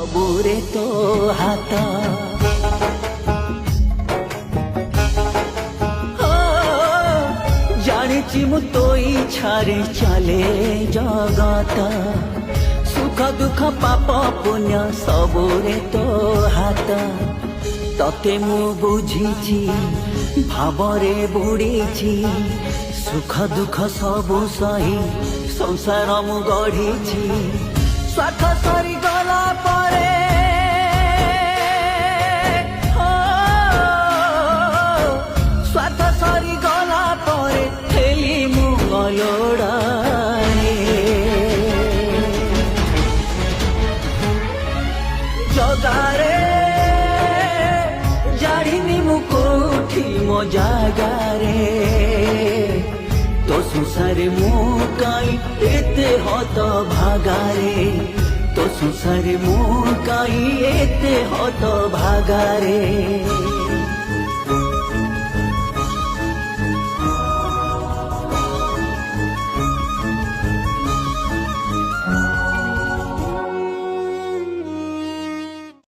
ସବୁରେ ତୋ ହାତ ଜାଣିଛି ମୁଁ ତୋ ଇଚ୍ଛାରେ ଚାଲେ ଜଗତ ସୁଖ ଦୁଃଖ ପାପ ପୁଣ୍ୟ ସବୁରେ ତୋ ହାତ ତତେ ମୁଁ ବୁଝିଛି ଭାବରେ ବୁଡ଼ିଛି ସୁଖ ଦୁଃଖ ସବୁ ସହି ସଂସାର ମୁଁ ଗଢ଼ିଛି ସ୍ୱାର୍ଥ ସରିଗଲା ପରେ ସ୍ୱାର୍ଥ ସରିଗଲା ପରେ ହେଲି ମୁଁ ଅଲୋଡ଼ାରେ ଜଗାରେ ଜାଣିନି ମୁଁ କୋଉଠି ମୋ ଜାଗାରେ तो संसारे मु काई एते हत भागारे तो संसारे मु काई एते हत भागारे।